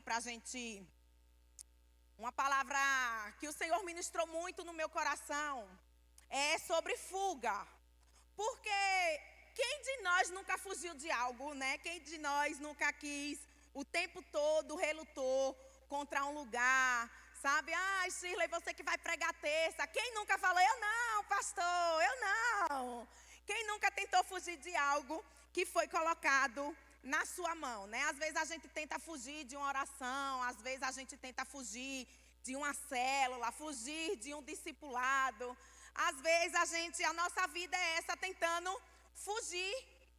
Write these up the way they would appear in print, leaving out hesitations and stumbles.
para a gente, uma palavra que o Senhor ministrou muito no meu coração, é sobre fuga. Porque quem de nós nunca fugiu de algo, né? Quem de nós nunca quis, o tempo todo relutou contra um lugar, sabe? Ah, Shirley, você que vai pregar terça. Quem nunca falou, eu não, pastor, eu não. Quem nunca tentou fugir de algo que foi colocado na sua mão, né? Às vezes a gente tenta fugir de uma oração, às vezes a gente tenta fugir de uma célula, fugir de um discipulado. Às vezes a nossa vida é essa, tentando fugir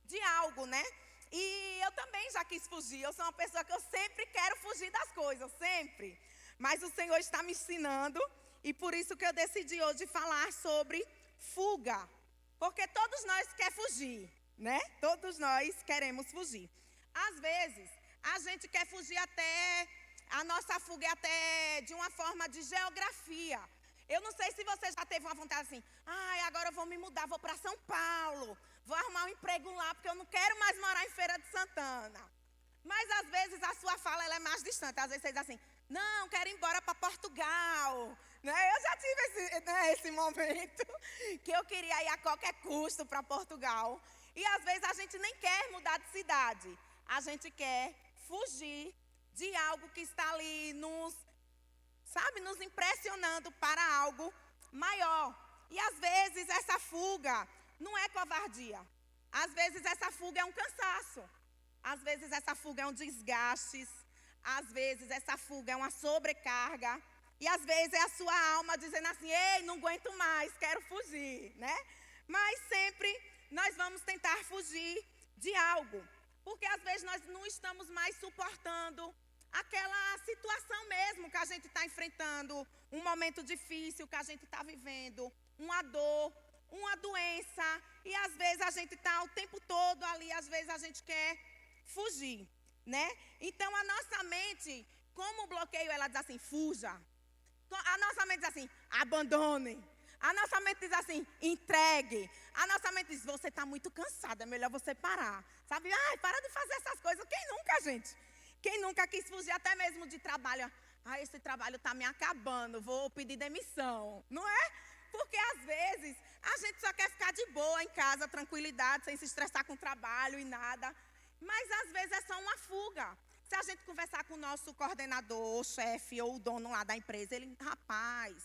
de algo, né? E eu também já quis fugir, eu sou uma pessoa que eu sempre quero fugir das coisas, sempre. Mas o Senhor está me ensinando e por isso que eu decidi hoje falar sobre fuga. Porque todos nós queremos fugir, né? Todos nós queremos fugir. Às vezes, a gente quer fugir até, a nossa fuga é até de uma forma de geografia. Eu não sei se você já teve uma vontade assim, ai, agora eu vou me mudar, vou para São Paulo, vou arrumar um emprego lá, porque eu não quero mais morar em Feira de Santana. Mas às vezes a sua fala ela é mais distante, às vezes você diz assim, não, quero ir embora para Portugal. Né? Eu já tive esse momento que eu queria ir a qualquer custo para Portugal. E às vezes a gente nem quer mudar de cidade, a gente quer fugir de algo que está ali nos impressionando para algo maior. E às vezes essa fuga não é covardia. Às vezes essa fuga é um cansaço. Às vezes essa fuga é um desgaste. Às vezes essa fuga é uma sobrecarga. E às vezes é a sua alma dizendo assim, ei, não aguento mais, quero fugir, né? Mas sempre nós vamos tentar fugir de algo. Porque às vezes nós não estamos mais suportando aquela situação mesmo que a gente está enfrentando, um momento difícil que a gente está vivendo, uma dor, uma doença, e às vezes a gente está o tempo todo ali, às vezes a gente quer fugir, né? Então a nossa mente, como o bloqueio, ela diz assim, fuja. A nossa mente diz assim, abandone. A nossa mente diz assim, entregue. A nossa mente diz, você está muito cansado, é melhor você parar. Sabe, ai, para de fazer essas coisas. Quem nunca, gente? Quem nunca quis fugir até mesmo de trabalho? Ah, esse trabalho está me acabando, vou pedir demissão. Não é? Porque às vezes a gente só quer ficar de boa em casa, tranquilidade, sem se estressar com o trabalho e nada. Mas às vezes é só uma fuga. Se a gente conversar com o nosso coordenador, ou chefe, ou o dono lá da empresa, ele, rapaz,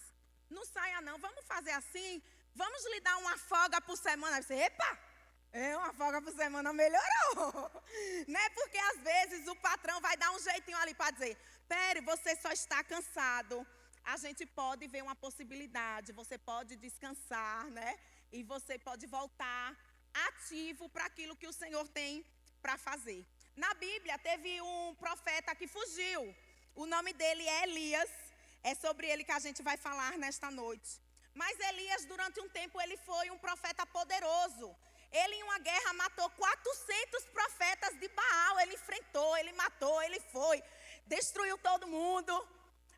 não saia não, vamos fazer assim, vamos lhe dar uma folga por semana. Aí você, epa! Uma folga por semana melhorou, né? Porque às vezes o patrão vai dar um jeitinho ali para dizer, pere, você só está cansado, a gente pode ver uma possibilidade, você pode descansar, né? E você pode voltar ativo para aquilo que o Senhor tem para fazer. Na Bíblia teve um profeta que fugiu, o nome dele é Elias, é sobre ele que a gente vai falar nesta noite. Mas Elias, durante um tempo, ele foi um profeta poderoso. Ele, em uma guerra, matou 400 profetas de Baal. Ele enfrentou, ele matou, ele foi, destruiu todo mundo.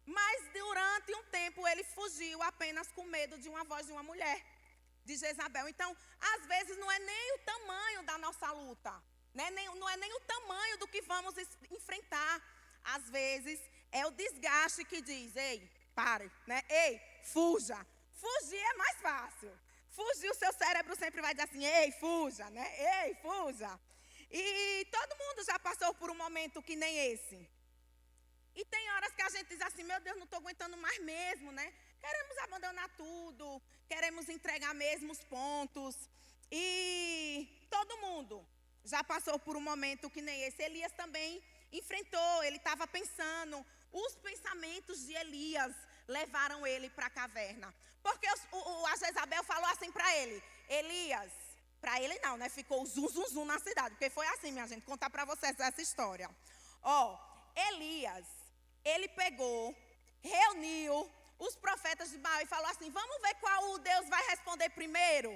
Mas, durante um tempo, ele fugiu apenas com medo de uma voz de uma mulher, de Jezabel. Então, às vezes, não é nem o tamanho da nossa luta, né? Não é nem o tamanho do que vamos enfrentar. Às vezes, é o desgaste que diz, ei, pare, né? Ei, fuja. Fugir é mais fácil. Fugir, o seu cérebro sempre vai dizer assim, ei, fuja, né? Ei, fuja. E todo mundo já passou por um momento que nem esse. E tem horas que a gente diz assim, meu Deus, não estou aguentando mais mesmo, né? Queremos abandonar tudo, queremos entregar mesmo os pontos. E todo mundo já passou por um momento que nem esse. Elias também enfrentou, ele estava pensando, os pensamentos de Elias levaram ele para a caverna. Porque a Jezabel falou assim para ele, Elias, para ele não, né? Ficou zum, zum, zum na cidade. Porque foi assim, minha gente, contar para vocês essa história. Elias, ele pegou, reuniu os profetas de Baal e falou assim, vamos ver qual Deus vai responder primeiro,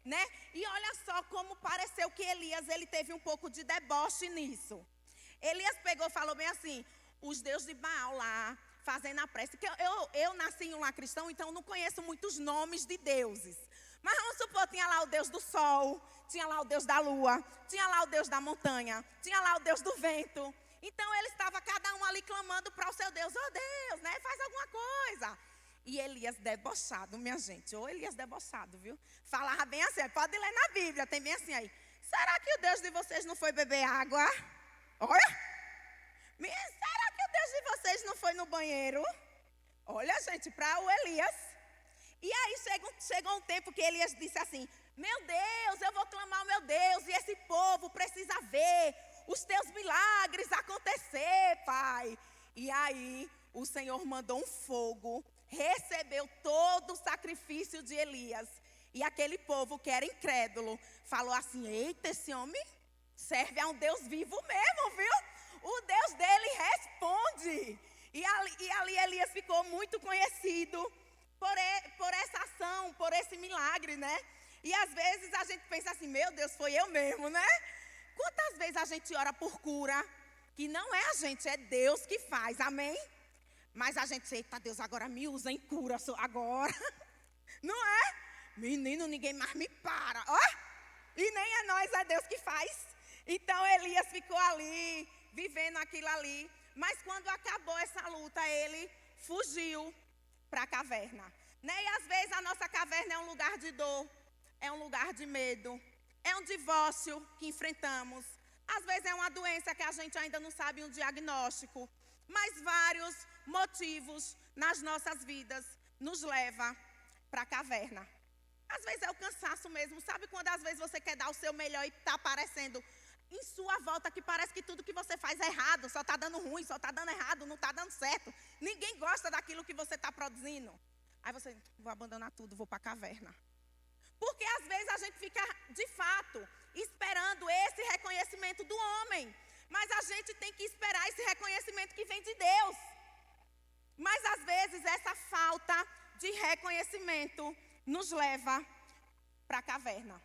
né? E olha só como pareceu que Elias, ele teve um pouco de deboche nisso. Elias pegou e falou bem assim, os deuses de Baal lá, fazendo a prece, que eu nasci em um lar cristão, então não conheço muitos nomes de deuses. Mas vamos supor, tinha lá o Deus do sol, tinha lá o Deus da lua, tinha lá o Deus da montanha, tinha lá o Deus do vento. Então ele estava cada um ali clamando para o seu Deus, oh Deus, né, faz alguma coisa. E Elias debochado, minha gente, ô Elias debochado, viu? Falava bem assim, pode ler na Bíblia, tem bem assim aí. Será que o Deus de vocês não foi beber água? Olha, será que o Deus de vocês não foi no banheiro? Olha, gente, para o Elias. E aí chegou um tempo que Elias disse assim, meu Deus, eu vou clamar ao meu Deus, e esse povo precisa ver os teus milagres acontecer, Pai. E aí o Senhor mandou um fogo, recebeu todo o sacrifício de Elias. E aquele povo que era incrédulo falou assim, eita, esse homem serve a um Deus vivo mesmo, viu? O Deus dele responde. E ali Elias ficou muito conhecido por essa ação, por esse milagre, né? E às vezes a gente pensa assim, meu Deus, foi eu mesmo, né? Quantas vezes a gente ora por cura, que não é a gente, é Deus que faz, amém? Mas a gente, eita Deus, agora me usa em cura, agora. Não é? Menino, ninguém mais me para, ó. E nem é nós, é Deus que faz. Então Elias ficou ali, vivendo aquilo ali. Mas quando acabou essa luta, ele fugiu para a caverna. Né? E às vezes a nossa caverna é um lugar de dor, é um lugar de medo, é um divórcio que enfrentamos. Às vezes é uma doença que a gente ainda não sabe um diagnóstico. Mas vários motivos nas nossas vidas nos leva para a caverna. Às vezes é o cansaço mesmo. Sabe quando às vezes você quer dar o seu melhor e está aparecendo em sua volta que parece que tudo que você faz é errado, só está dando ruim, só está dando errado, não está dando certo. Ninguém gosta daquilo que você está produzindo. Aí você, vou abandonar tudo, vou para a caverna. Porque às vezes a gente fica, de fato, esperando esse reconhecimento do homem. Mas a gente tem que esperar esse reconhecimento que vem de Deus. Mas às vezes essa falta de reconhecimento nos leva para a caverna.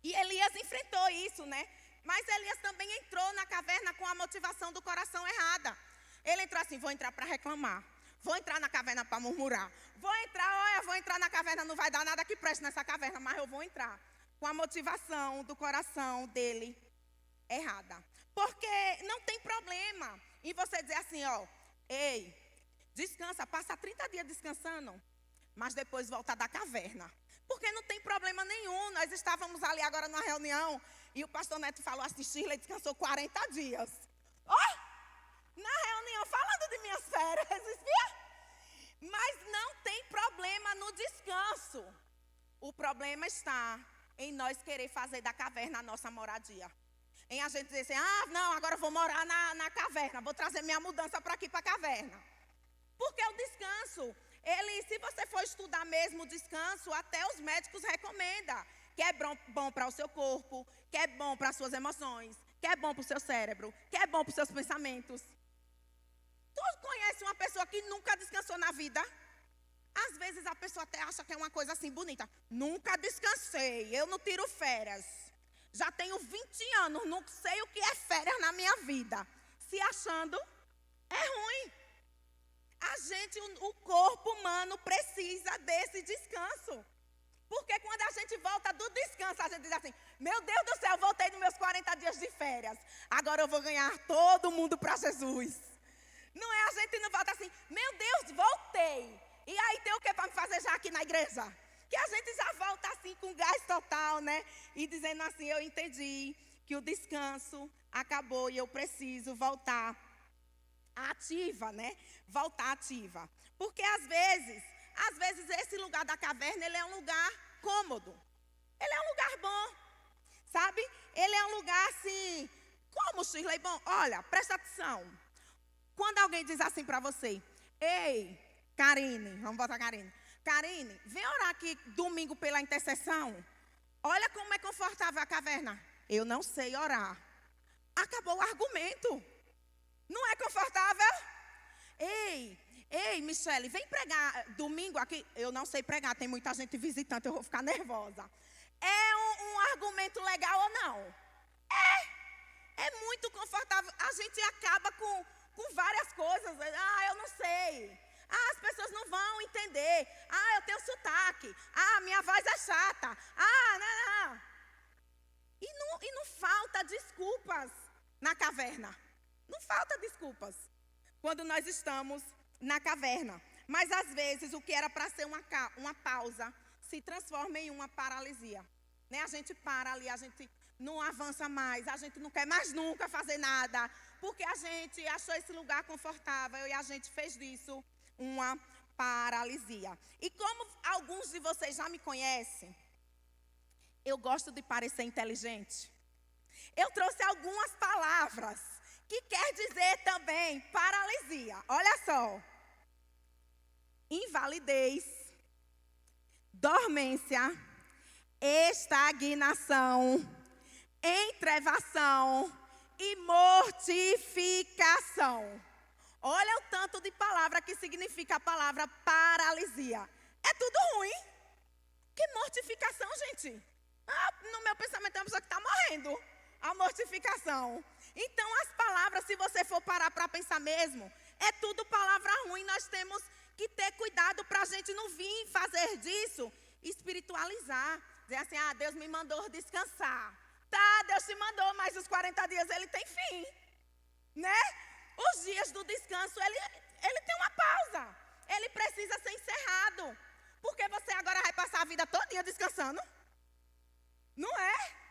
E Elias enfrentou isso, né? Mas Elias também entrou na caverna com a motivação do coração errada. Ele entrou assim, vou entrar para reclamar. Vou entrar na caverna para murmurar. Vou entrar na caverna, não vai dar nada que preste nessa caverna, mas eu vou entrar. Com a motivação do coração dele errada. Porque não tem problema em você dizer assim, ó, ei, descansa, passa 30 dias descansando, mas depois volta da caverna. Porque não tem problema nenhum. Nós estávamos ali agora numa reunião e o pastor Neto falou assim, Shirley descansou 40 dias. Ó, na reunião falando de minhas férias, viu? Mas não tem problema no descanso. O problema está em nós querer fazer da caverna a nossa moradia. Em a gente dizer assim, não, agora eu vou morar na caverna, vou trazer minha mudança para aqui, para a caverna. Porque o descanso, se você for estudar mesmo o descanso, até os médicos recomendam que é bom para o seu corpo, que é bom para as suas emoções, que é bom para o seu cérebro, que é bom para os seus pensamentos. Tu conhece uma pessoa que nunca descansou na vida? Às vezes a pessoa até acha que é uma coisa assim bonita. Nunca descansei, eu não tiro férias. Já tenho 20 anos, não sei o que é férias na minha vida. Se achando, é ruim. O corpo humano precisa desse descanso. Porque quando a gente volta do descanso, a gente diz assim, meu Deus do céu, voltei nos meus 40 dias de férias. Agora eu vou ganhar todo mundo para Jesus. Não é, a gente não volta assim, meu Deus, voltei. E aí tem o que para me fazer já aqui na igreja? Que a gente já volta assim com gás total, né? E dizendo assim, eu entendi que o descanso acabou e eu preciso voltar ativa, né? Voltar ativa. Porque às vezes esse lugar da caverna, ele é um lugar cômodo. Ele é um lugar bom, sabe? Ele é um lugar assim, como, Shirley? Bom, olha, presta atenção. Quando alguém diz assim para você, ei, Karine, vamos botar Karine. Karine, vem orar aqui domingo pela intercessão. Olha como é confortável a caverna. Eu não sei orar. Acabou o argumento. Não é confortável? Ei, Michele, vem pregar domingo aqui. Eu não sei pregar, tem muita gente visitante, eu vou ficar nervosa. É um argumento legal ou não? É muito confortável. A gente acaba com várias coisas. Eu não sei. As pessoas não vão entender. Eu tenho sotaque. Minha voz é chata. Não. E não falta desculpas na caverna. Não falta desculpas quando nós estamos na caverna. Mas às vezes o que era para ser uma pausa se transforma em uma paralisia. Né? A gente para ali, a gente não avança mais, a gente não quer mais nunca fazer nada, porque a gente achou esse lugar confortável e a gente fez disso uma paralisia. E como alguns de vocês já me conhecem, eu gosto de parecer inteligente. Eu trouxe algumas palavras que quer dizer também paralisia. Olha só. Invalidez, dormência, estagnação, entrevação e mortificação. Olha o tanto de palavra que significa a palavra paralisia. É tudo ruim. Que mortificação, gente? No meu pensamento é uma pessoa que está morrendo. A mortificação. Então as palavras, se você for parar para pensar mesmo, é tudo palavra ruim. Nós temos que ter cuidado para a gente não vir fazer disso espiritualizar. Dizer assim, Deus me mandou descansar. Tá, Deus te mandou, mas os 40 dias ele tem fim. Né? Os dias do descanso, ele tem uma pausa. Ele precisa ser encerrado. Porque você agora vai passar a vida todinha descansando? Não é?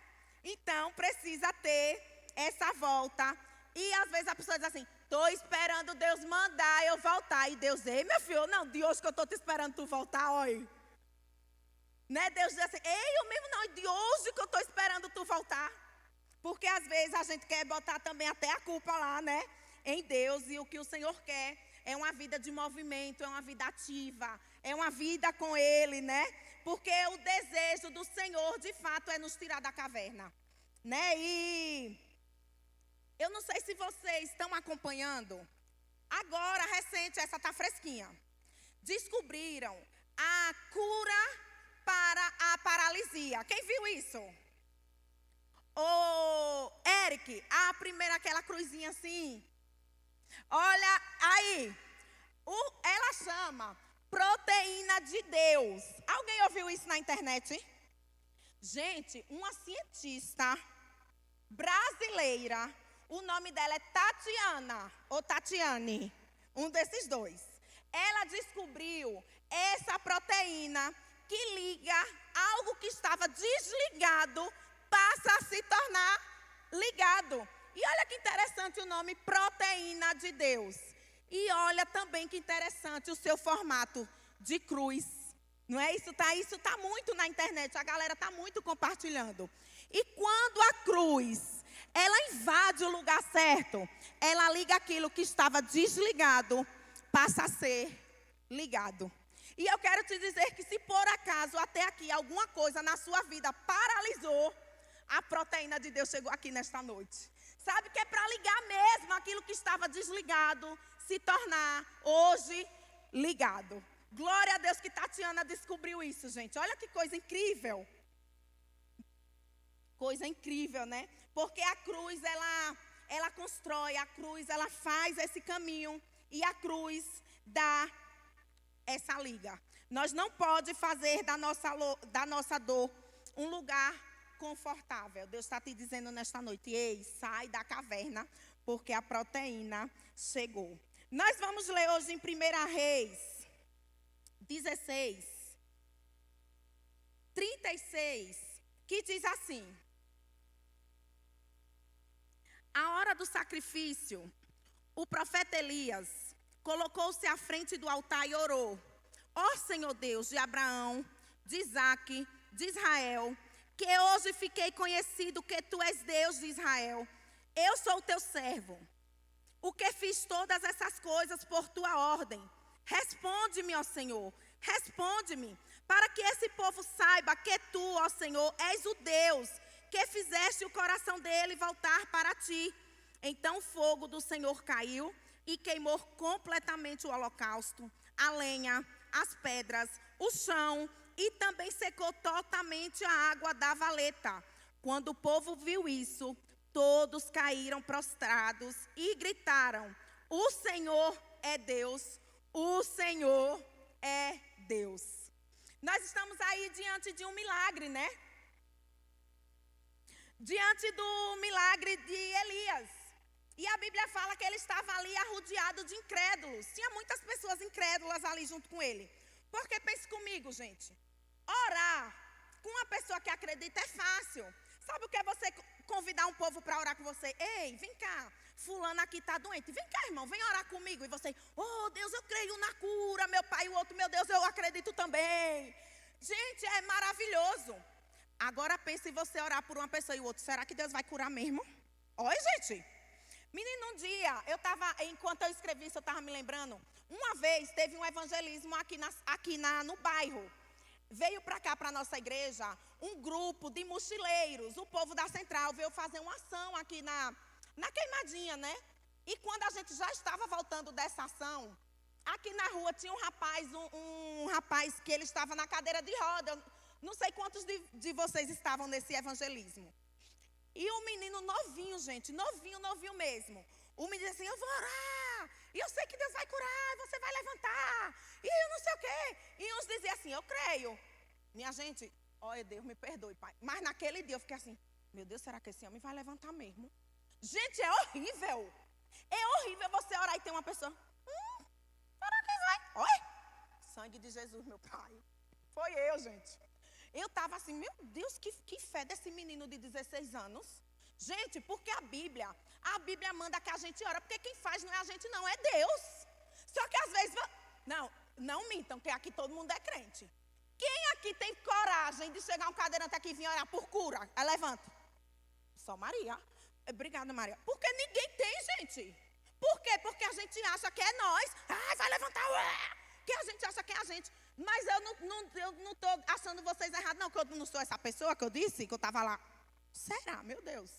Então, precisa ter essa volta. E às vezes a pessoa diz assim, estou esperando Deus mandar eu voltar. E Deus, ei, meu filho, não, de hoje que eu estou te esperando tu voltar, olha. Né? Deus diz assim, ei, eu mesmo não, de hoje que eu estou esperando tu voltar. Porque às vezes a gente quer botar também até a culpa lá, né? Em Deus. E o que o Senhor quer é uma vida de movimento, é uma vida ativa, é uma vida com Ele, né? Porque o desejo do Senhor, de fato, é nos tirar da caverna, né? E eu não sei se vocês estão acompanhando. Agora, recente, essa está fresquinha. Descobriram a cura para a paralisia. Quem viu isso? Ô, Eric, a primeira, aquela cruzinha assim. Olha aí. Ela chama proteína de Deus. Alguém ouviu isso na internet? Gente, uma cientista brasileira, o nome dela é Tatiana, ou Tatiane, um desses dois. Ela descobriu essa proteína que liga algo que estava desligado, passa a se tornar ligado. E olha que interessante o nome proteína de Deus. E olha também que interessante o seu formato de cruz. Não é isso? Isso tá muito na internet, a galera está muito compartilhando. E quando a cruz, ela invade o lugar certo, ela liga aquilo que estava desligado, passa a ser ligado. E eu quero te dizer que se por acaso até aqui alguma coisa na sua vida paralisou, a proteína de Deus chegou aqui nesta noite. Sabe que é para ligar mesmo aquilo que estava desligado, se tornar hoje ligado. Glória a Deus que Tatiana descobriu isso, gente. Olha que coisa incrível. Coisa incrível, né? Porque a cruz, ela constrói, a cruz, ela faz esse caminho. E a cruz dá essa liga. Nós não podemos fazer da nossa dor um lugar confortável. Deus está te dizendo nesta noite, ei, sai da caverna, porque a proteína chegou. Nós vamos ler hoje em 1 Reis 16, 36, que diz assim: a hora do sacrifício, o profeta Elias colocou-se à frente do altar e orou: ó Senhor Deus de Abraão, de Isaque, de Israel, que hoje fiquei conhecido que tu és Deus de Israel. Eu sou o teu servo, o que fiz todas essas coisas por tua ordem. Responde-me, ó Senhor, responde-me, para que esse povo saiba que tu, ó Senhor, és o Deus que fizeste o coração dele voltar para ti. Então o fogo do Senhor caiu e queimou completamente o holocausto, a lenha, as pedras, o chão, e também secou totalmente a água da valeta. Quando o povo viu isso, todos caíram prostrados e gritaram: o Senhor é Deus, o Senhor é Deus. Nós estamos aí diante de um milagre, né? Diante do milagre de Elias. E a Bíblia fala que ele estava ali arrodeado de incrédulos. Tinha muitas pessoas incrédulas ali junto com ele. Porque pense comigo, gente. Orar com uma pessoa que acredita é fácil. Sabe o que é você convidar um povo para orar com você? Ei, vem cá, fulano aqui está doente. Vem cá, irmão, vem orar comigo. E você, oh Deus, eu creio na cura. Meu pai e o outro, meu Deus, eu acredito também. Gente, é maravilhoso. Agora pense em você orar por uma pessoa e o outro. Será que Deus vai curar mesmo? Oi, gente. Menino, um dia, enquanto eu escrevi isso, eu estava me lembrando. Uma vez teve um evangelismo no bairro. Veio para cá, para a nossa igreja, um grupo de mochileiros. O povo da Central veio fazer uma ação aqui na Queimadinha, né? E quando a gente já estava voltando dessa ação, aqui na rua tinha um rapaz que ele estava na cadeira de roda. Não sei quantos de vocês estavam nesse evangelismo. E um menino novinho, gente, novinho mesmo. O menino disse assim, eu vou orar, e eu sei que Deus vai curar, você vai levantar, e eu não sei o quê. E uns diziam assim, eu creio. Minha gente, olha, Deus me perdoe, pai. Mas naquele dia eu fiquei assim, meu Deus, será que esse homem vai levantar mesmo? Gente, é horrível. É horrível você orar e ter uma pessoa, será que vai? Olha, sangue de Jesus, meu pai. Foi eu, gente. Eu estava assim, meu Deus, que fé desse menino de 16 anos. Gente, porque a Bíblia manda que a gente ora, porque quem faz não é a gente não, é Deus. Só que às vezes, não mintam, que aqui todo mundo é crente. Quem aqui tem coragem de chegar um cadeirante aqui e vir orar por cura? Levanta. Só Maria. Obrigada, Maria. Porque ninguém tem, gente. Por quê? Porque a gente acha que é nós. Vai levantar. Que a gente acha que é a gente. Mas eu não estou achando vocês errados, não. Que eu não sou essa pessoa que eu disse, que eu estava lá. Será, meu Deus?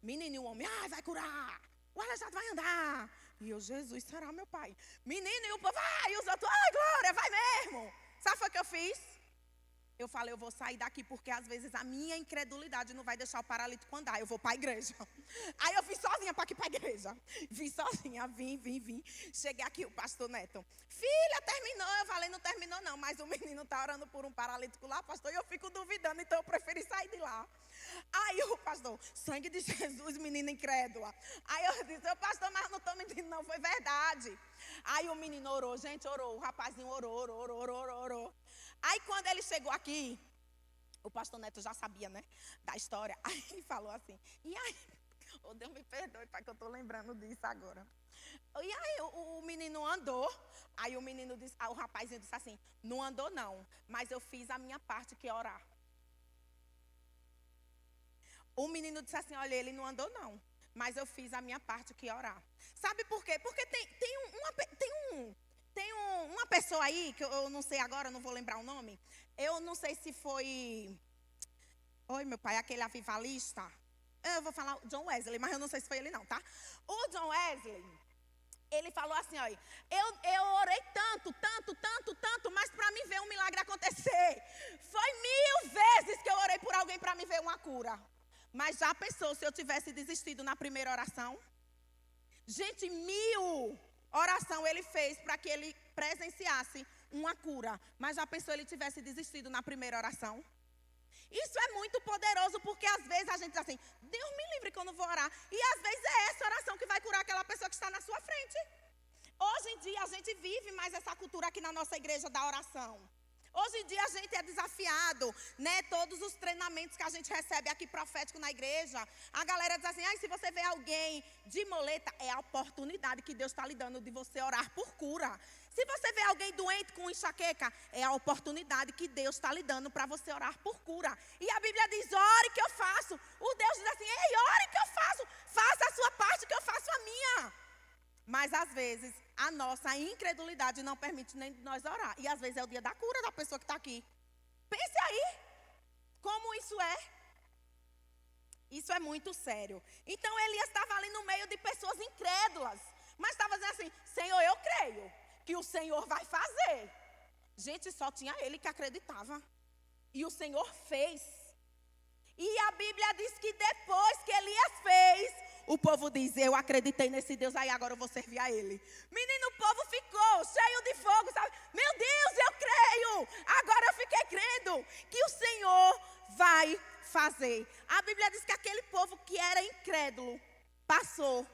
Menino e um homem, vai curar. O aleijado vai andar. E eu, Jesus, será, meu pai? Menino e o povo, e os outros, glória, vai mesmo. Sabe o que eu fiz? Eu falei, eu vou sair daqui porque às vezes a minha incredulidade não vai deixar o paralítico andar. Eu vou para a igreja. Aí eu vim sozinha para aqui para a igreja. Vim sozinha, vim. Cheguei aqui, o pastor Neto. Filha, terminou. Eu falei, não terminou não. Mas o menino está orando por um paralítico lá, pastor. E eu fico duvidando, então eu preferi sair de lá. Aí o pastor, sangue de Jesus, menina incrédula. Aí eu disse, pastor, mas não estou mentindo não, foi verdade. Aí o menino orou, gente, orou. O rapazinho orou. Aí quando ele chegou aqui, o pastor Neto já sabia, né, da história. Aí ele falou assim, e aí, Deus me perdoe, pai, que eu estou lembrando disso agora. E aí o menino andou, aí o menino disse, o rapazinho disse assim, não andou não, mas eu fiz a minha parte que é orar. O menino disse assim, olha, ele não andou não, mas eu fiz a minha parte que é orar. Sabe por quê? Porque tem uma pessoa aí, que eu não sei agora, não vou lembrar o nome. Eu não sei se foi... Oi, meu pai, aquele avivalista. Eu vou falar John Wesley, mas eu não sei se foi ele não, tá? O John Wesley, ele falou assim, olha, eu orei tanto, mas para me ver um milagre acontecer. Foi 1000 vezes que eu orei por alguém para me ver uma cura. Mas já pensou se eu tivesse desistido na primeira oração? Gente, 1000 oração ele fez para que ele presenciasse uma cura. Mas já pensou ele tivesse desistido na primeira oração? Isso é muito poderoso, porque às vezes a gente diz assim, Deus me livre que eu não vou orar. E às vezes é essa oração que vai curar aquela pessoa que está na sua frente. Hoje em dia a gente vive mais essa cultura aqui na nossa igreja da oração. Hoje em dia a gente é desafiado, né? Todos os treinamentos que a gente recebe aqui profético na igreja, a galera diz assim, se você vê alguém de moleta, é a oportunidade que Deus está lhe dando de você orar por cura. Se você vê alguém doente com enxaqueca, é a oportunidade que Deus está lhe dando para você orar por cura. E a Bíblia diz, ore que eu faço. O Deus diz assim, ei, ore que eu faço. Faça a sua parte que eu faço a minha. Mas às vezes a nossa incredulidade não permite nem nós orar. E às vezes é o dia da cura da pessoa que está aqui. Pense aí como isso é. Isso é muito sério. Então Elias estava ali no meio de pessoas incrédulas. Mas estava dizendo assim, Senhor, eu creio que o Senhor vai fazer. Gente, só tinha ele que acreditava. E o Senhor fez. E a Bíblia diz que depois que Elias fez, o povo diz, eu acreditei nesse Deus, aí agora eu vou servir a ele. Menino, o povo ficou cheio de fogo, sabe? Meu Deus, eu creio. Agora eu fiquei crendo que o Senhor vai fazer. A Bíblia diz que aquele povo que era incrédulo passou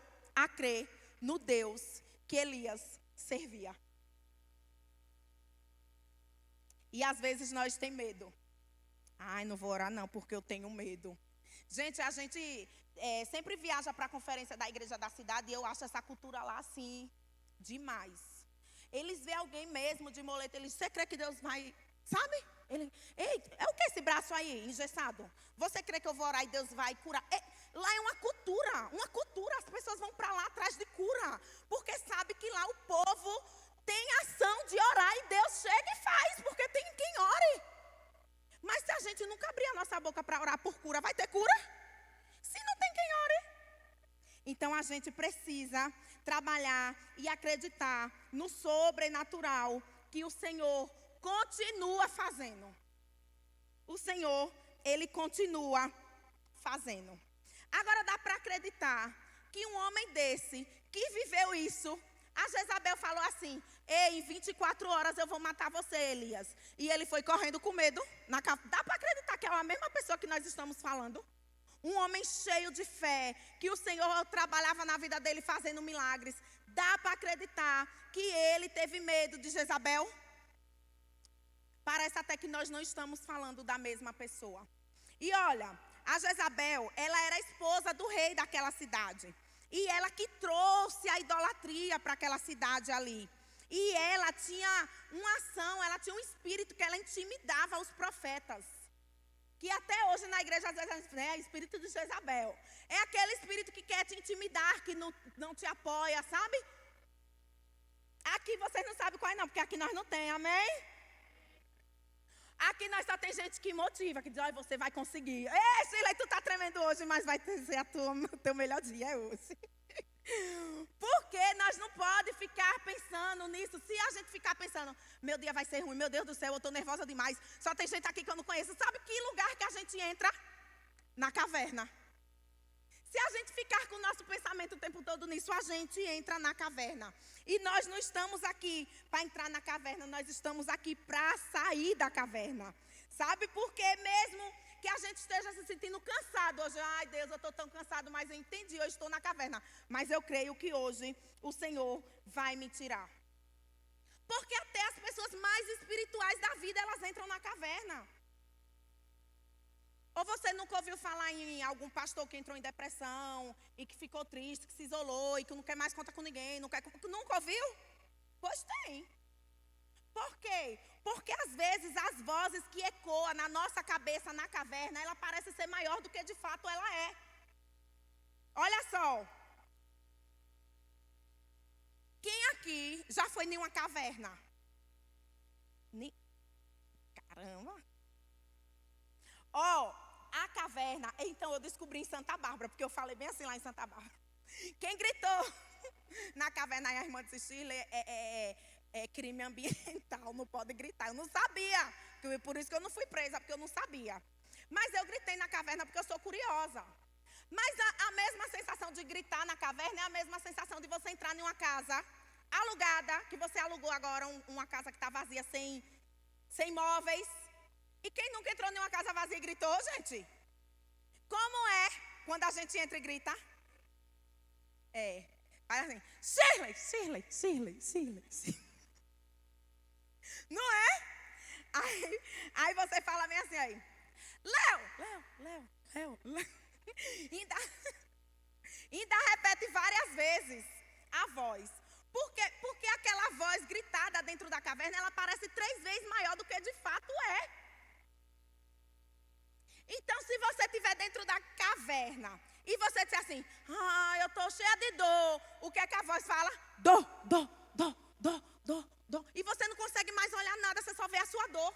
a crer no Deus que Elias servia. E às vezes nós temos medo. Ai, não vou orar não, porque eu tenho medo. Gente, a gente sempre viaja para a conferência da igreja da cidade e eu acho essa cultura lá assim, demais. Eles veem alguém mesmo de muleta, eles, você crê que Deus vai, sabe? Ele, ei, é o que esse braço aí, engessado? Você crê que eu vou orar e Deus vai curar? Lá é uma cultura, as pessoas vão para lá atrás de cura, porque sabe que lá o povo tem ação de orar e Deus chega e faz, porque tem quem ore. Mas se a gente nunca abrir a nossa boca para orar por cura, vai ter cura? Se não tem quem ore. Então a gente precisa trabalhar e acreditar no sobrenatural que o Senhor continua fazendo. O Senhor, Ele continua fazendo. Agora dá para acreditar que um homem desse, que viveu isso, a Jezabel falou assim, ei, em 24 horas eu vou matar você, Elias. E ele foi correndo com medo. Dá para acreditar que é a mesma pessoa que nós estamos falando? Um homem cheio de fé, que o Senhor trabalhava na vida dele fazendo milagres. Dá para acreditar que ele teve medo de Jezabel? Parece até que nós não estamos falando da mesma pessoa. E olha, a Jezabel, ela era a esposa do rei daquela cidade. E ela que trouxe a idolatria para aquela cidade ali. E ela tinha uma ação, ela tinha um espírito que ela intimidava os profetas. Que até hoje na igreja às vezes é espírito de Jezabel. É aquele espírito que quer te intimidar, que não te apoia, sabe? Aqui vocês não sabem qual é não, porque aqui nós não tem, amém? Aqui nós só tem gente que motiva, que diz, olha, você vai conseguir. Ei, Sheila, tu tá tremendo hoje, mas vai ser o teu melhor dia hoje. Porque nós não podemos ficar pensando nisso. Se a gente ficar pensando, meu dia vai ser ruim, meu Deus do céu, eu estou nervosa demais. Só tem gente aqui que eu não conheço. Sabe que lugar que a gente entra? Na caverna. Se a gente ficar com o nosso pensamento o tempo todo nisso, a gente entra na caverna. E nós não estamos aqui para entrar na caverna, nós estamos aqui para sair da caverna. Sabe por quê? Mesmo que a gente esteja se sentindo cansado hoje. Ai, Deus, eu estou tão cansado, mas eu entendi, eu estou na caverna. Mas eu creio que hoje o Senhor vai me tirar. Porque até as pessoas mais espirituais da vida, elas entram na caverna. Ou você nunca ouviu falar em algum pastor que entrou em depressão e que ficou triste, que se isolou e que não quer mais contar com ninguém, nunca ouviu? Pois tem. Por quê? Porque às vezes as vozes que ecoam na nossa cabeça, na caverna, ela parece ser maior do que de fato ela é. Olha só. Quem aqui já foi em uma caverna? Caramba. A caverna, então eu descobri em Santa Bárbara, porque eu falei bem assim lá em Santa Bárbara. Quem gritou na caverna, a irmã de Shirley, é crime ambiental, não pode gritar. Eu não sabia, por isso que eu não fui presa, porque eu não sabia. Mas eu gritei na caverna porque eu sou curiosa. Mas a mesma sensação de gritar na caverna é a mesma sensação de você entrar em uma casa alugada, que você alugou agora uma casa que está vazia, sem móveis. E quem nunca entrou em uma casa vazia e gritou, gente? Como é quando a gente entra e grita? Faz assim, Shirley. Não é? Aí você fala bem assim aí. Léo. Ainda repete várias vezes a voz. Porque aquela voz gritada dentro da caverna, ela parece 3 vezes maior do que de fato é. Então, se você estiver dentro da caverna e você disser assim, eu estou cheia de dor, o que é que a voz fala? Dor. E você não consegue mais olhar nada, você só vê a sua dor.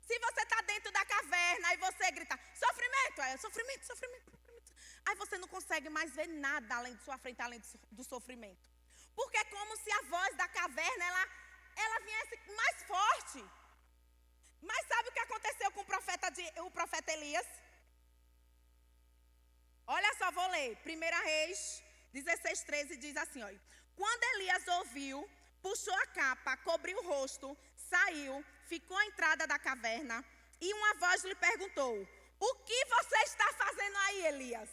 Se você está dentro da caverna e você grita, sofrimento. Aí você não consegue mais ver nada além de sua frente, além do sofrimento. Porque é como se a voz da caverna, ela viesse mais forte. Mas sabe o que aconteceu com o profeta Elias? Olha só, vou ler. 1 Reis 16:13 diz assim, olha. Quando Elias ouviu, puxou a capa, cobriu o rosto, saiu, ficou à entrada da caverna e uma voz lhe perguntou, o que você está fazendo aí, Elias?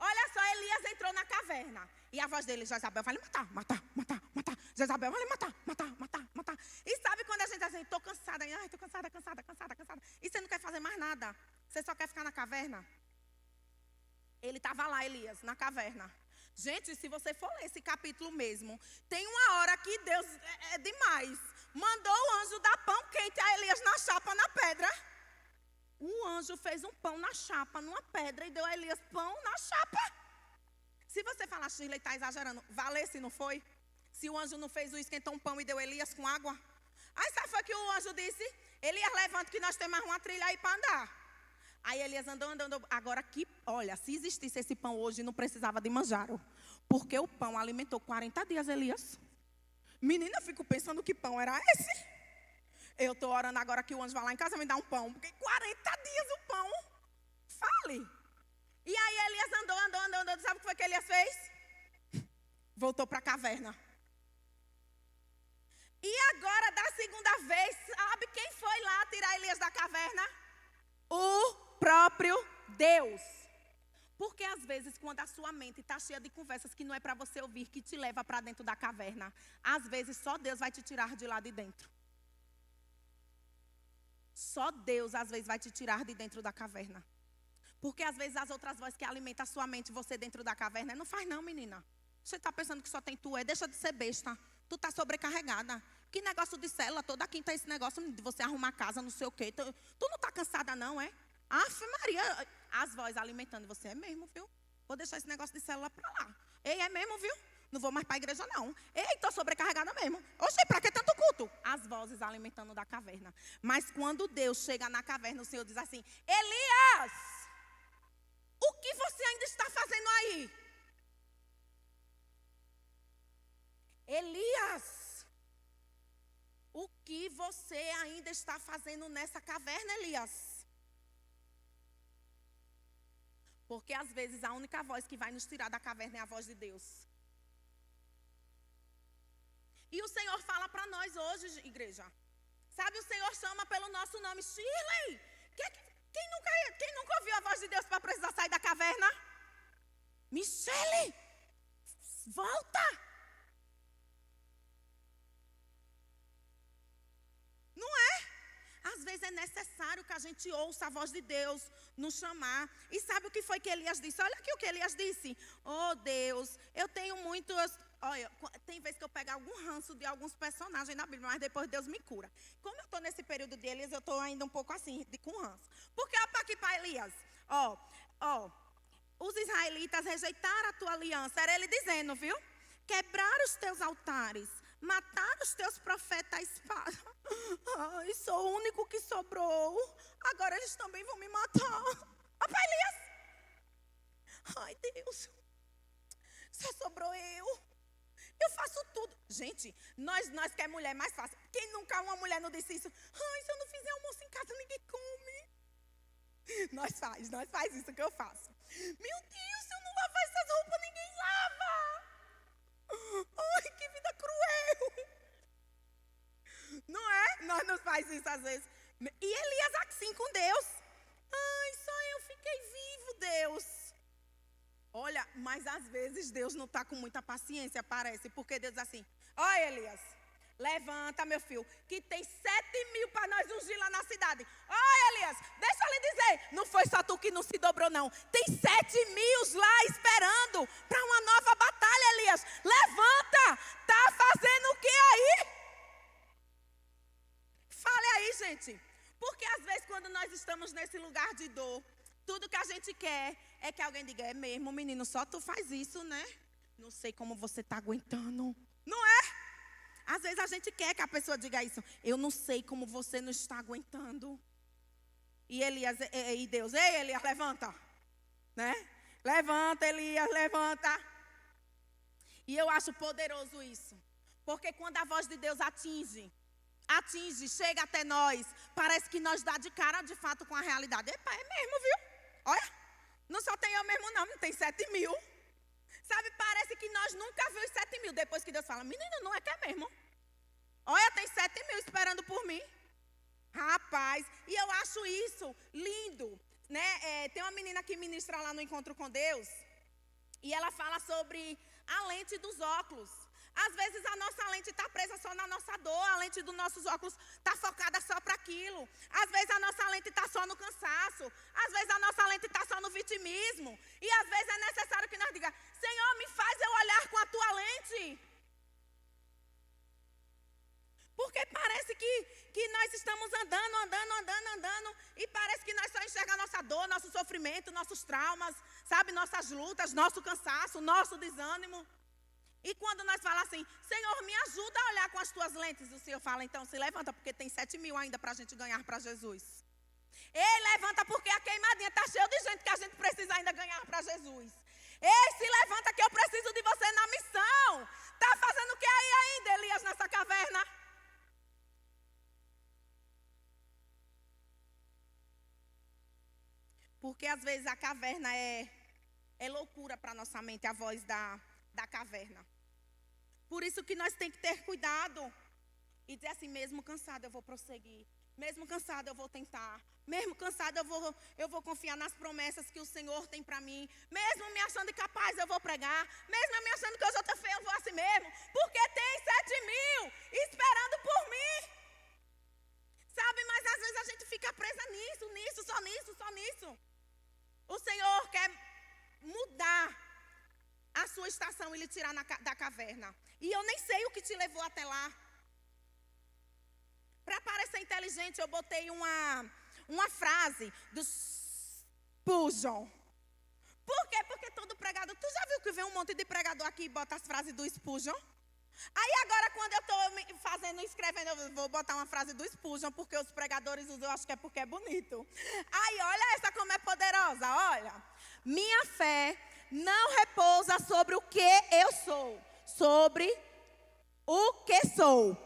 Olha só, Elias entrou na caverna. E a voz dele, Jezabel, vai lhe matar, matar, matar, matar. Jezabel, vai lhe matar, matar, matar, matar. E sabe quando a gente diz assim, estou cansada, ai, estou cansada, cansada, cansada, cansada. E você não quer fazer mais nada. Você só quer ficar na caverna. Ele estava lá, Elias, na caverna. Gente, se você for ler esse capítulo mesmo, tem uma hora que Deus é demais. Mandou o anjo dar pão quente a Elias na chapa, na pedra. O anjo fez um pão na chapa, numa pedra, e deu a Elias pão na chapa. Se você falar, Shirley, está exagerando, valeu se não foi? Se o anjo não fez o esquentou um pão e deu Elias com água. Aí sabe foi que o anjo disse? Elias, levanta que nós temos mais uma trilha aí para andar. Aí Elias andou. Agora que, olha, se existisse esse pão hoje, não precisava de manjaro. Porque o pão alimentou 40 dias, Elias. Menina, eu fico pensando que pão era esse. Eu estou orando agora que o anjo vai lá em casa me dar um pão. Porque 40 dias o pão. Fale. E aí Elias andou. Sabe o que foi que Elias fez? Voltou para a caverna. E agora, da segunda vez, sabe quem foi lá tirar Elias da caverna? O próprio Deus. Porque às vezes, quando a sua mente está cheia de conversas que não é para você ouvir, que te leva para dentro da caverna, às vezes só Deus vai te tirar de lá de dentro. Só Deus, às vezes, vai te tirar de dentro da caverna. Porque às vezes as outras vozes que alimentam a sua mente, você dentro da caverna, não faz não, menina. Você está pensando que só tem tu, deixa de ser besta. Tu está sobrecarregada. Que negócio de célula, toda quinta esse negócio de você arrumar casa, não sei o quê. Tu não está cansada não, é? Afe Maria, as vozes alimentando você, é mesmo, viu? Vou deixar esse negócio de célula para lá. Ei, é mesmo, viu? Não vou mais para a igreja não. Ei, estou sobrecarregada mesmo. Oxe, para que tanto culto? As vozes alimentando da caverna. Mas quando Deus chega na caverna, o Senhor diz assim, Elias, o que você ainda está fazendo aí? Elias, o que você ainda está fazendo nessa caverna, Elias? Porque às vezes a única voz que vai nos tirar da caverna é a voz de Deus. E o Senhor fala para nós hoje, igreja. Sabe, o Senhor chama pelo nosso nome. Shirley, quem nunca ouviu a voz de Deus para precisar sair da caverna? Michele, volta. Não é? Às vezes é necessário que a gente ouça a voz de Deus nos chamar. E sabe o que foi que Elias disse? Olha aqui o que Elias disse. Oh Deus, eu tenho muitos... Olha, tem vezes que eu pego algum ranço de alguns personagens na Bíblia, mas depois Deus me cura. Como eu estou nesse período de Elias, eu estou ainda um pouco assim, com ranço. Porque olha aqui para Elias. Os israelitas rejeitaram a tua aliança. Era ele dizendo, viu? Quebraram os teus altares. Mataram os teus profetas à espada. Ai, sou o único que sobrou. Agora eles também vão me matar. Opa, Elias. Ai, Deus. Só sobrou eu. Eu faço tudo. Gente, nós que é mulher, mais fácil. Quem nunca uma mulher não disse isso? Ai, se eu não fizer almoço em casa, ninguém come. Nós faz isso que eu faço. Meu Deus, se eu não lavar essas roupas, ninguém lava. Ai, que vida cruel. Não é? Nós não faz isso às vezes. E Elias assim com Deus. Ai, só eu fiquei vivo, Deus. Olha, mas às vezes Deus não está com muita paciência, parece. Porque Deus diz assim, ó Elias, levanta meu filho, que tem 7.000 para nós ungir lá na cidade. Ó Elias, deixa eu lhe dizer, não foi só tu que não se dobrou não. Tem 7.000 lá esperando para uma nova batalha, Elias. Levanta, tá fazendo o que aí? Fale aí, gente. Porque às vezes quando nós estamos nesse lugar de dor, tudo que a gente quer é que alguém diga, é mesmo, menino, só tu faz isso, né? Não sei como você está aguentando. Não é? Às vezes a gente quer que a pessoa diga isso. Eu não sei como você não está aguentando. E Elias, e Deus, ei Elias, levanta. Né? Levanta, Elias, levanta. E eu acho poderoso isso. Porque quando a voz de Deus atinge, chega até nós, parece que nós dá de cara de fato com a realidade. Epa, é mesmo, viu? Olha, não só tem eu mesmo não tem 7.000. Sabe, parece que nós nunca vimos 7.000. Depois que Deus fala, menina, não é que é mesmo. Olha, tem 7.000 esperando por mim. Rapaz, e eu acho isso lindo, né? Tem uma menina que ministra lá no Encontro com Deus. E ela fala sobre a lente dos óculos. Às vezes a nossa lente está presa só na nossa dor, a lente dos nossos óculos está focada só para aquilo. Às vezes a nossa lente está só no cansaço, às vezes a nossa lente está só no vitimismo. E às vezes é necessário que nós digamos: Senhor, me faz eu olhar com a tua lente. Porque parece que nós estamos andando, e parece que nós só enxergamos nossa dor, nosso sofrimento, nossos traumas, sabe, nossas lutas, nosso cansaço, nosso desânimo. E quando nós falamos assim: Senhor, me ajuda a olhar com as tuas lentes, o Senhor fala: então se levanta, porque tem 7.000 ainda para a gente ganhar para Jesus. Ei, levanta, porque a queimadinha está cheia de gente que a gente precisa ainda ganhar para Jesus. Ei, se levanta que eu preciso de você na missão. Está fazendo o que aí ainda, Elias, nessa caverna? Porque às vezes a caverna é loucura para a nossa mente, a voz da caverna. Por isso que nós temos que ter cuidado e dizer assim: mesmo cansado eu vou prosseguir, mesmo cansado eu vou tentar, mesmo cansado eu vou confiar nas promessas que o Senhor tem para mim, mesmo me achando incapaz eu vou pregar, mesmo me achando que eu já estou feio eu vou assim mesmo, porque tem 7.000 esperando por mim. Sabe, mas às vezes a gente fica presa nisso, só nisso. O Senhor quer mudar a sua estação e lhe tirar da caverna. E eu nem sei o que te levou até lá. Para parecer inteligente, eu botei uma frase do Spurgeon. Por quê? Porque todo pregador... Tu já viu que vem um monte de pregador aqui e bota as frases do Spurgeon? Aí agora, quando eu estou escrevendo, eu vou botar uma frase do Spurgeon, porque os pregadores usam, eu acho que é porque é bonito. Aí, olha essa como é poderosa, olha. Minha fé não repousa sobre o que eu sou, sobre o que sou,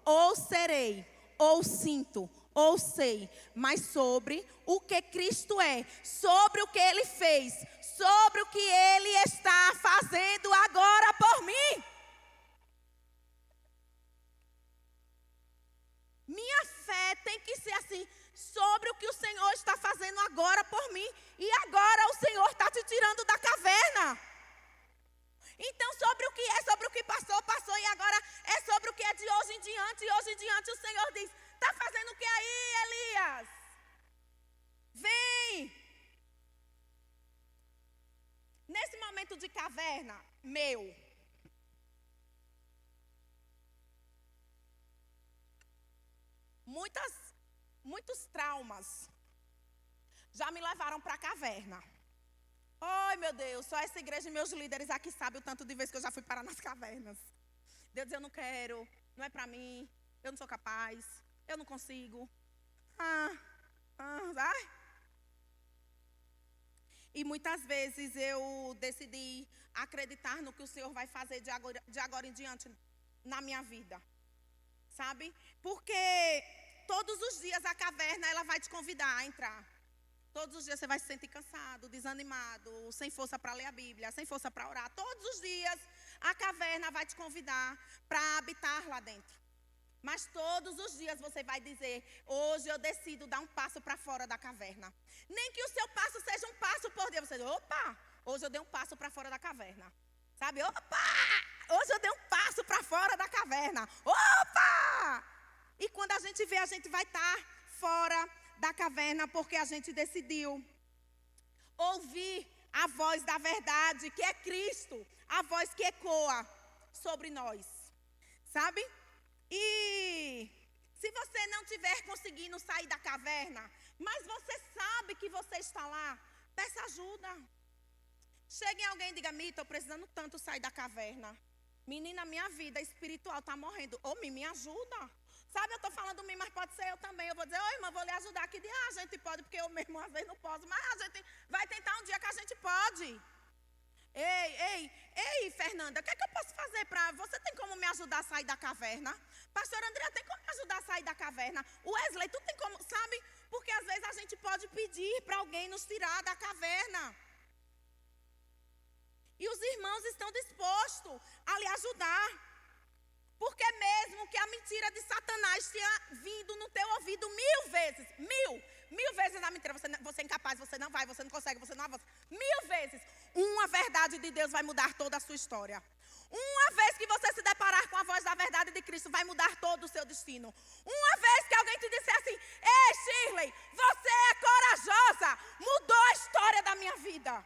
ou serei, ou sinto, ou sei, mas sobre o que Cristo é, sobre o que Ele fez, sobre o que Ele está fazendo agora por mim. Minha fé tem que ser assim, sobre o que o Senhor está fazendo agora por mim. E agora o Senhor está te tirando da caverna. Então sobre o que é, sobre o que passou, e agora é sobre o que é de hoje em diante. E hoje em diante o Senhor diz: está fazendo o que aí, Elias? Vem. Nesse momento de caverna, muitos traumas já me levaram para a caverna. Ai, meu Deus, só essa igreja e meus líderes aqui sabem o tanto de vezes que eu já fui parar nas cavernas. Deus, eu não quero, não é para mim, eu não sou capaz, eu não consigo. Vai. E muitas vezes eu decidi acreditar no que o Senhor vai fazer de agora em diante na minha vida. Sabe? Porque todos os dias a caverna ela vai te convidar a entrar. Todos os dias você vai se sentir cansado, desanimado, sem força para ler a Bíblia, sem força para orar. Todos os dias a caverna vai te convidar para habitar lá dentro. Mas todos os dias você vai dizer: hoje eu decido dar um passo para fora da caverna. Nem que o seu passo seja um passo por dia. Você diz: opa, hoje eu dei um passo para fora da caverna. Sabe? Opa, hoje eu dei um passo para fora da caverna. Opa! E quando a gente vê, a gente vai estar fora da caverna porque a gente decidiu ouvir a voz da verdade, que é Cristo, a voz que ecoa sobre nós, sabe? E se você não estiver conseguindo sair da caverna, mas você sabe que você está lá, peça ajuda. Chegue em alguém e diga: Mi, estou precisando tanto sair da caverna. Menina, minha vida espiritual está morrendo. Ô, Mi, me ajuda. Sabe, eu estou falando mim, mas pode ser eu também. Eu vou dizer: ô, irmã, vou lhe ajudar. Que dia a gente pode, porque eu mesmo às vezes não posso. Mas a gente vai tentar um dia que a gente pode. Ei, Fernanda, o que é que eu posso fazer para... Você tem como me ajudar a sair da caverna? Pastor André, tem como me ajudar a sair da caverna? Wesley, tu tem como... Sabe? Porque às vezes a gente pode pedir para alguém nos tirar da caverna. E os irmãos estão dispostos a lhe ajudar. Porque mesmo que a mentira de Satanás tenha vindo no teu ouvido 1000 vezes, 1000 vezes na mentira. Você é incapaz, você não vai, você não consegue, você não avança. 1000 vezes. Uma verdade de Deus vai mudar toda a sua história. Uma vez que você se deparar com a voz da verdade de Cristo, vai mudar todo o seu destino. Uma vez que alguém te disser assim: ei, Shirley, você é corajosa, mudou a história da minha vida.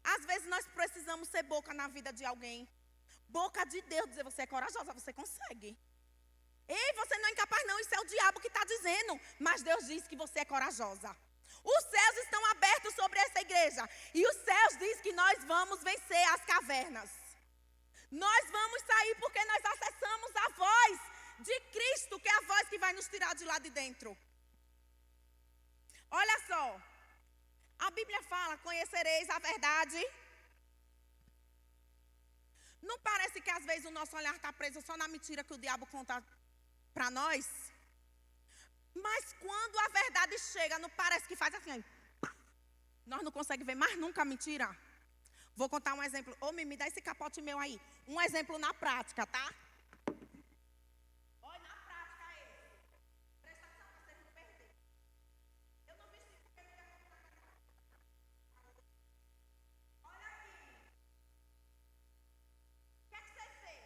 Às vezes nós precisamos ser boca na vida de alguém. Boca de Deus, dizer: você é corajosa, você consegue. Ei, você não é incapaz não, isso é o diabo que está dizendo. Mas Deus diz que você é corajosa. Os céus estão abertos sobre essa igreja. E os céus diz que nós vamos vencer as cavernas. Nós vamos sair porque nós acessamos a voz de Cristo, que é a voz que vai nos tirar de lá de dentro. Olha só. A Bíblia fala: conhecereis a verdade. Não parece que às vezes o nosso olhar está preso só na mentira que o diabo conta para nós? Mas quando a verdade chega, não parece que faz assim, nós não conseguimos ver mais nunca a mentira? Vou contar um exemplo. Ô, me dá esse capote meu aí. Um exemplo na prática, tá? Olha, na prática é esse. Presta atenção para vocês não perderem. Eu não vesti porque não quero contar. Olha aqui. O que é que você fez?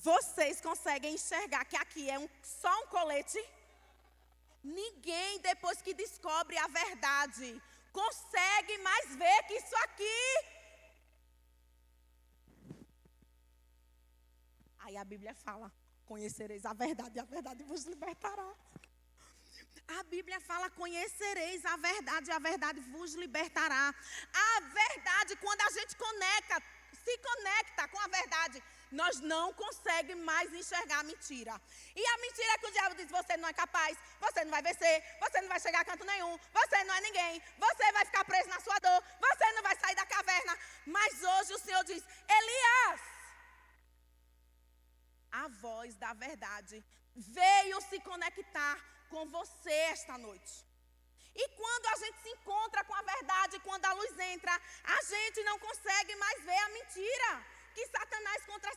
Vocês conseguem enxergar que aqui é só um colete? Ninguém, depois que descobre a verdade, consegue mais ver que isso aqui. Aí a Bíblia fala: conhecereis a verdade e a verdade vos libertará. A Bíblia fala: conhecereis a verdade e a verdade vos libertará. A verdade, quando a gente se conecta com a verdade, nós não conseguimos mais enxergar a mentira. E a mentira é que o diabo diz: você não é capaz, você não vai vencer, você não vai chegar a canto nenhum, você não é ninguém, você vai ficar preso na sua dor, você não vai sair da caverna. Mas hoje o Senhor diz: Elias, a voz da verdade veio se conectar com você esta noite. E quando a gente se encontra com a verdade, quando a luz entra, a gente não consegue mais ver a mentira que Satanás conta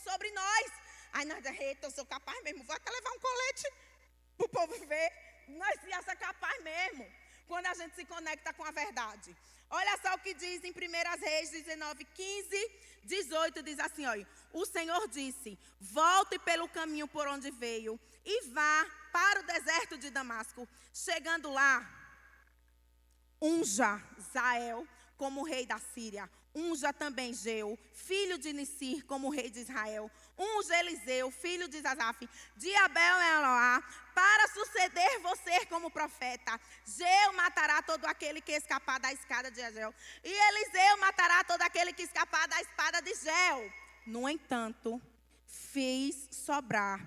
sobre nós. Aí nós, eita, eu sou capaz mesmo, vou até levar um colete para o povo ver. Nós somos capaz mesmo, quando a gente se conecta com a verdade. Olha só o que diz em 1 Reis 19, 15, 18, diz assim, olha: o Senhor disse: volte pelo caminho por onde veio e vá para o deserto de Damasco. Chegando lá, unja Zael como rei da Síria. Unja também Geu, filho de Nissir, como rei de Israel. Unja Eliseu, filho de Zazaf, de Abel-Eloá, para suceder você como profeta. Geu matará todo aquele que escapar da espada de Jezreel, e Eliseu matará todo aquele que escapar da espada de Jezreel. No entanto, fez sobrar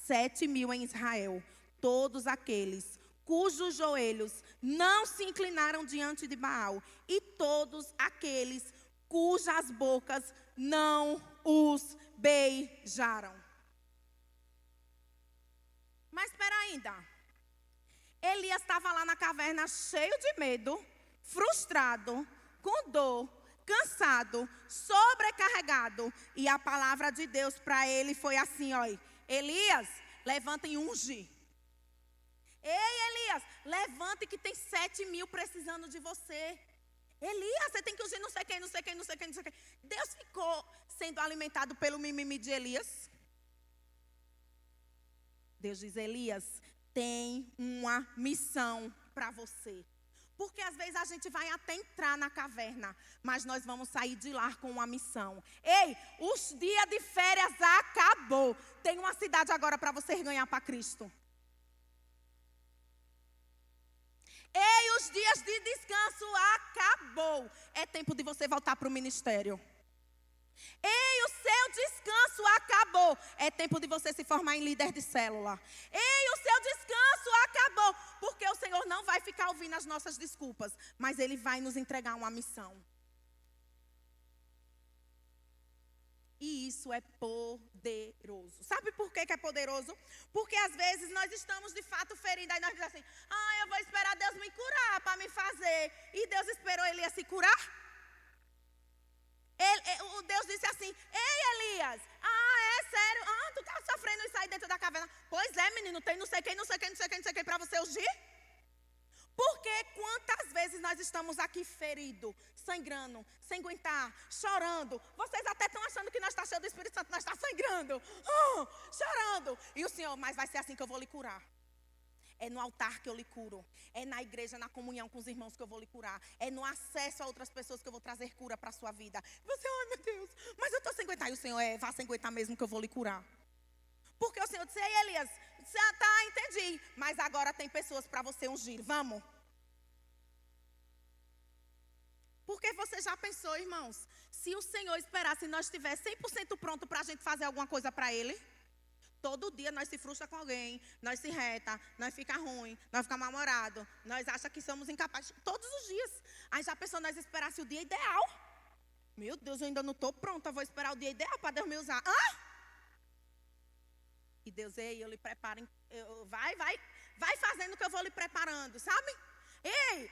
7.000 em Israel, todos aqueles cujos joelhos não se inclinaram diante de Baal, e todos aqueles cujas bocas não os beijaram. Mas espera ainda. Elias estava lá na caverna cheio de medo, frustrado, com dor, cansado, sobrecarregado. E a palavra de Deus para ele foi assim, olha. Elias, levanta e unge. Ei, Elias, levante que tem 7.000 precisando de você. Elias, você tem que ungir não sei quem, não sei quem, não sei quem, não sei quem. Deus ficou sendo alimentado pelo mimimi de Elias. Deus diz, Elias, tem uma missão para você. Porque às vezes a gente vai até entrar na caverna, mas nós vamos sair de lá com uma missão. Ei, os dias de férias acabou. Tem uma cidade agora para você ganhar para Cristo. Ei, os dias de descanso acabou. É tempo de você voltar para o ministério. Ei, o seu descanso acabou. É tempo de você se formar em líder de célula. Ei, o seu descanso acabou. Porque o Senhor não vai ficar ouvindo as nossas desculpas, mas Ele vai nos entregar uma missão. E isso é poderoso. Sabe por que é poderoso? Porque às vezes nós estamos de fato feridos. Aí nós dizemos assim, eu vou esperar Deus me curar para me fazer. E Deus esperou Elias se curar? Deus disse assim, ei Elias, é sério? Tu está sofrendo isso aí dentro da caverna? Pois é, menino, tem não sei quem, não sei quem, não sei quem, não sei quem para você ungir? Porque quantas vezes nós estamos aqui feridos, sangrando, sem aguentar, chorando. Vocês até estão achando que nós estamos cheios do Espírito Santo, nós estamos sangrando, chorando. E o Senhor, mas vai ser assim que eu vou lhe curar. É no altar que eu lhe curo. É na igreja, na comunhão com os irmãos que eu vou lhe curar. É no acesso a outras pessoas que eu vou trazer cura para a sua vida. Você, ai meu Deus, mas eu estou sem aguentar. E o Senhor, vá sem aguentar mesmo que eu vou lhe curar. Porque o Senhor disse, ei Elias, entendi. Mas agora tem pessoas para você ungir, vamos? Porque você já pensou, irmãos, se o Senhor esperasse nós estivéssemos 100% pronto para a gente fazer alguma coisa para Ele? Todo dia nós se frustra com alguém, nós se reta, nós fica ruim, nós fica mal-humorado, nós achamos que somos incapazes, todos os dias. Aí já pensou nós esperasse o dia ideal? Meu Deus, eu ainda não estou pronta, vou esperar o dia ideal para Deus me usar. E Deus, eu lhe preparo, vai fazendo que eu vou lhe preparando, sabe? Ei,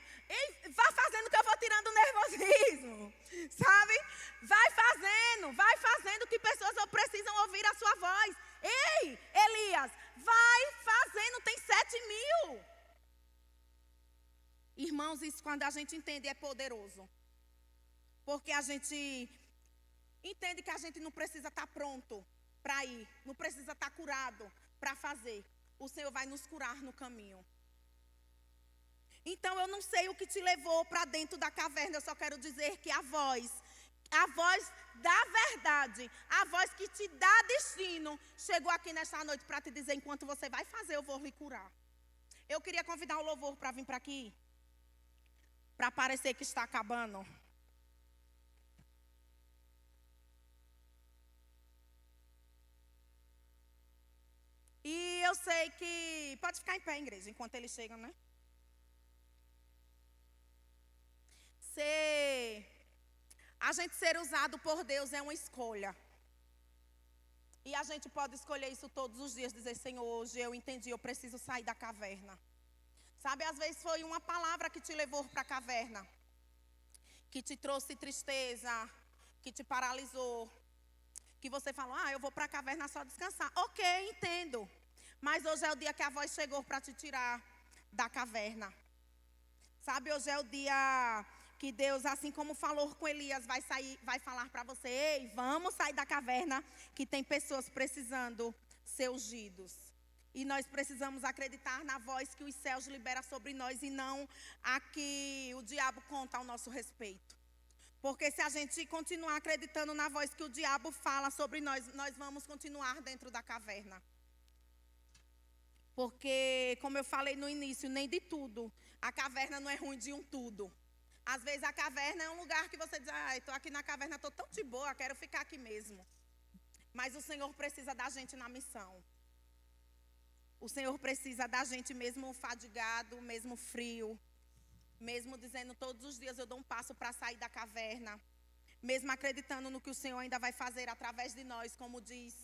vá fazendo que eu vou tirando o nervosismo, sabe? Vai fazendo que pessoas precisam ouvir a sua voz. Ei, Elias, vai fazendo, tem 7.000. Irmãos, isso quando a gente entende é poderoso. Porque a gente entende que a gente não precisa estar pronto para ir, não precisa estar curado para fazer. O Senhor vai nos curar no caminho. Então eu não sei o que te levou para dentro da caverna, eu só quero dizer que a voz da verdade, a voz que te dá destino, chegou aqui nesta noite para te dizer, enquanto você vai fazer, eu vou lhe curar. Eu queria convidar o louvor para vir para aqui, para parecer que está acabando. E eu sei que, pode ficar em pé, igreja, enquanto eles chegam, né? A gente ser usado por Deus é uma escolha. E a gente pode escolher isso todos os dias, dizer, Senhor, hoje eu entendi, eu preciso sair da caverna. Sabe, às vezes foi uma palavra que te levou para a caverna, que te trouxe tristeza, que te paralisou, que você falou, eu vou para a caverna só descansar. Ok, entendo. Mas hoje é o dia que a voz chegou para te tirar da caverna. Sabe, hoje é o dia que Deus, assim como falou com Elias, vai falar para você, ei, vamos sair da caverna, que tem pessoas precisando ser ungidos. E nós precisamos acreditar na voz que os céus liberam sobre nós e não a que o diabo conta ao nosso respeito. Porque se a gente continuar acreditando na voz que o diabo fala sobre nós, nós vamos continuar dentro da caverna. Porque, como eu falei no início, nem de tudo. A caverna não é ruim de um tudo. Às vezes a caverna é um lugar que você diz, estou aqui na caverna, estou tão de boa, quero ficar aqui mesmo. Mas o Senhor precisa da gente na missão. O Senhor precisa da gente mesmo fadigado, mesmo frio. Mesmo dizendo todos os dias eu dou um passo para sair da caverna. mesmo acreditando no que o Senhor ainda vai fazer através de nós, como diz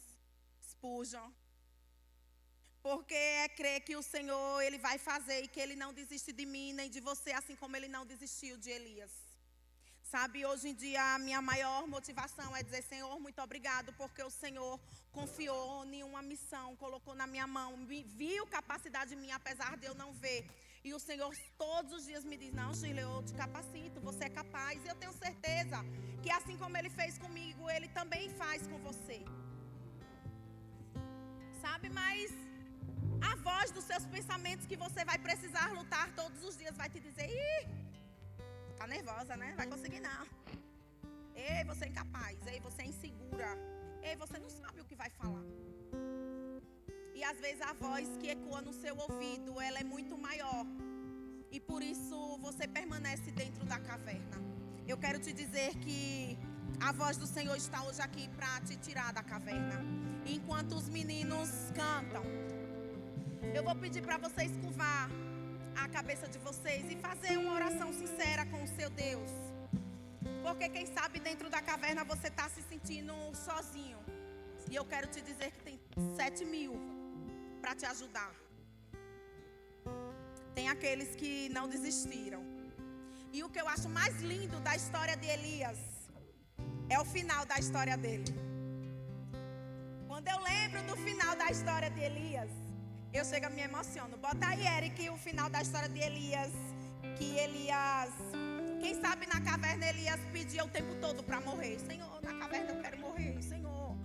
Spurgeon. Porque é crer que o Senhor, Ele vai fazer e que Ele não desiste de mim nem de você, assim como Ele não desistiu de Elias. Sabe, hoje em dia a minha maior motivação é dizer: Senhor, muito obrigado, porque o Senhor confiou em uma missão, colocou na minha mão, viu capacidade minha, apesar de eu não ver. E o Senhor todos os dias me diz: não, Sheila, eu te capacito, você é capaz. E eu tenho certeza que assim como Ele fez comigo, Ele também faz com você. Sabe, mas a voz dos seus pensamentos que você vai precisar lutar todos os dias vai te dizer: ih, tá nervosa, né? Vai conseguir não. Ei, você é incapaz. Ei, você é insegura. Ei, você não sabe o que vai falar. E às vezes a voz que ecoa no seu ouvido, ela é muito maior. E por isso você permanece dentro da caverna. Eu quero te dizer que a voz do Senhor está hoje aqui para te tirar da caverna. E enquanto os meninos cantam, eu vou pedir para vocês curvar a cabeça de vocês e fazer uma oração sincera com o seu Deus. Porque quem sabe dentro da caverna você está se sentindo sozinho. E eu quero te dizer que tem 7.000 para te ajudar. Tem aqueles que não desistiram. E o que eu acho mais lindo da história de Elias é o final da história dele. Quando eu lembro do final da história de Elias, eu chego a me emociono. Bota aí, Eric, o final da história de Elias. Que Elias, quem sabe na caverna Elias pedia o tempo todo para morrer. Senhor, na caverna eu quero morrer. Senhor,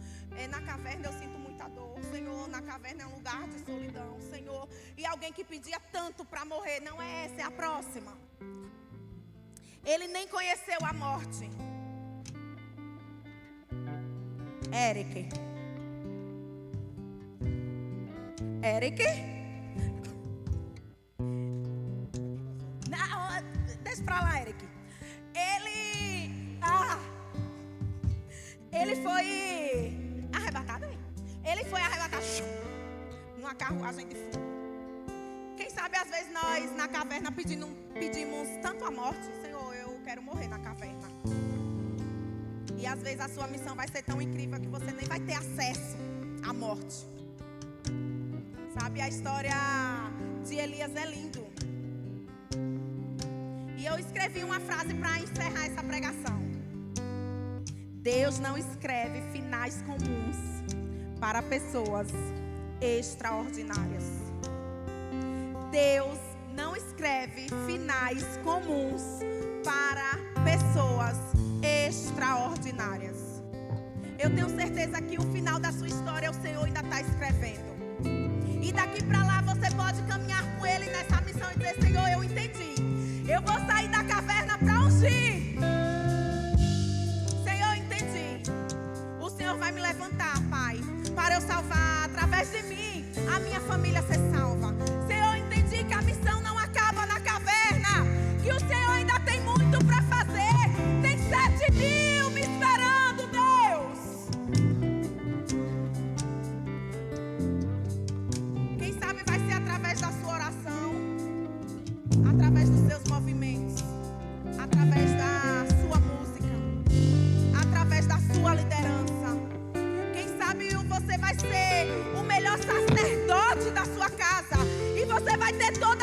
na caverna eu sinto muita dor. Senhor, na caverna é um lugar de solidão. Senhor, e alguém que pedia tanto para morrer. Não é essa, é a próxima. Ele nem conheceu a morte. Eric. Não, deixa pra lá, Eric. Ele foi arrebatado, hein? Ele foi arrebatado numa carruagem de fogo. Quem sabe às vezes nós na caverna pedimos tanto a morte. Senhor, eu quero morrer na caverna. E às vezes a sua missão vai ser tão incrível que você nem vai ter acesso à morte. Sabe, a história de Elias é lindo. E eu escrevi uma frase para encerrar essa pregação. Deus não escreve finais comuns para pessoas extraordinárias. Deus não escreve finais comuns para pessoas extraordinárias. Eu tenho certeza que o final da sua história o Senhor ainda está escrevendo. E daqui para lá você pode caminhar com Ele nessa missão e dizer: Senhor, eu entendi. Eu vou sair da caverna para ungir. Senhor, eu entendi. O Senhor vai me levantar, Pai, para eu salvar, através de mim, a minha família ser salva. Senhor, eu entendi que a missão não acaba na caverna, que o Senhor ainda tem muito para fazer. Tem 7.000 me esperando, Deus. Quem sabe vai ser através da sua oração, através dos seus movimentos, através da sua música, através da sua liderança. Quem sabe você vai ser o melhor sacerdote da sua casa e você vai ter toda